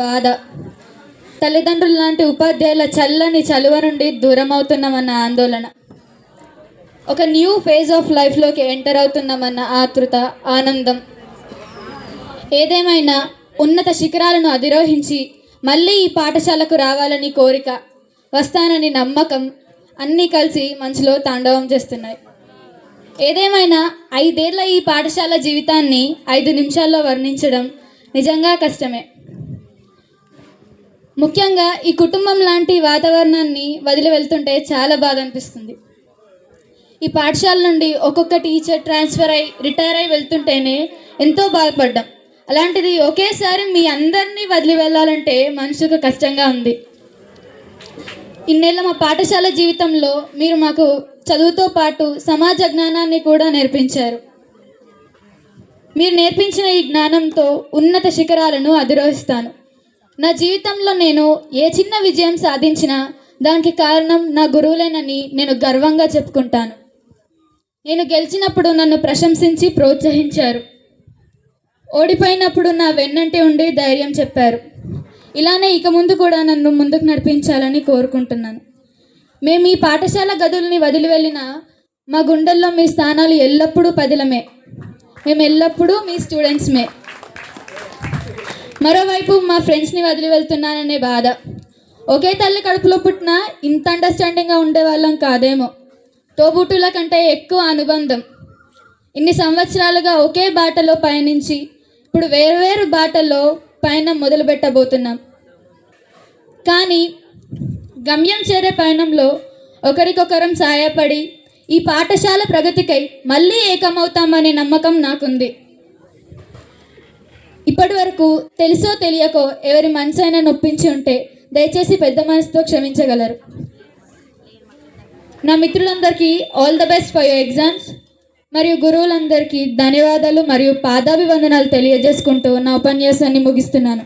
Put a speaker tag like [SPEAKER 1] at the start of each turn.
[SPEAKER 1] బాధ. తల్లిదండ్రులు లాంటి ఉపాధ్యాయుల చల్లని చలువ నుండి దూరం అవుతున్నామన్న ఆందోళన. ఒక న్యూ ఫేజ్ ఆఫ్ లైఫ్లోకి ఎంటర్ అవుతున్నామన్న ఆతృత, ఆనందం. ఏదేమైనా ఉన్నత శిఖరాలను అధిరోహించి మళ్ళీ ఈ పాఠశాలకు రావాలని కోరిక, వస్తానని నమ్మకం అన్నీ కలిసి మనసులో తాండవం చేస్తున్నాయి. ఏదేమైనా 5 ఏళ్ల ఈ పాఠశాల జీవితాన్ని 5 నిమిషాల్లో వర్ణించడం నిజంగా కష్టమే. ముఖ్యంగా ఈ కుటుంబం లాంటి వాతావరణాన్ని వదిలి వెళ్తుంటే చాలా బాధ అనిపిస్తుంది. ఈ పాఠశాల నుండి ఒక్కొక్క టీచర్ ట్రాన్స్ఫర్ అయి రిటైర్ అయి వెళ్తుంటేనే ఎంతో బాధపడ్డాం. అలాంటిది ఒకేసారి మీ అందరినీ వదిలి వెళ్ళాలంటే మనసుకు కష్టంగా ఉంది. ఇన్నేళ్ళ మా పాఠశాల జీవితంలో మీరు మాకు చదువుతో పాటు సమాజ జ్ఞానాన్ని కూడా నేర్పించారు. మీరు నేర్పించిన ఈ జ్ఞానంతో ఉన్నత శిఖరాలను అధిరోహిస్తాను. నా జీవితంలో నేను ఏ చిన్న విజయం సాధించినా దానికి కారణం నా గురువులేనని నేను గర్వంగా చెప్పుకుంటాను. నేను గెలిచినప్పుడు నన్ను ప్రశంసించి ప్రోత్సహించారు. ఓడిపోయినప్పుడు నా వెన్నంటి ఉండి ధైర్యం చెప్పారు. ఇలానే ఇక ముందు కూడా నన్ను ముందుకు నడిపించాలని కోరుకుంటున్నాను. మేము ఈ పాఠశాల గదుల్ని వదిలి వెళ్ళిన మా గుండెల్లో మీ స్థానాలు ఎల్లప్పుడూ పదిలమే. మేము ఎల్లప్పుడూ మీ స్టూడెంట్స్మే. మరోవైపు మా ఫ్రెండ్స్ని వదిలి వెళ్తున్నాననే బాధ. ఒకే తల్లి కడుపులో పుట్టిన ఇంత అండర్స్టాండింగ్గా ఉండేవాళ్ళం కాదేమో. తోబుట్టుల కంటే ఎక్కువ అనుబంధం. ఇన్ని సంవత్సరాలుగా ఒకే బాటలో పయనించి ఇప్పుడు వేరువేరు బాటల్లో పయనం మొదలుపెట్టబోతున్నాం. కానీ గమ్యం చేరే పయనంలో ఒకరికొకరం సాయపడి ఈ పాఠశాల ప్రగతికై మళ్ళీ ఏకమవుతామనే నమ్మకం నాకుంది. ఇప్పటి వరకు తెలుసో తెలియకో ఎవరి మనసైనా నొప్పించి ఉంటే దయచేసి పెద్ద మనసుతో క్షమించగలరు. నా మిత్రులందరికీ all the best for your exams. మరియు గురువులందరికీ ధన్యవాదాలు మరియు పాదాభివందనాలు తెలియజేసుకుంటూ నా ఉపన్యాసాన్ని ముగిస్తున్నాను.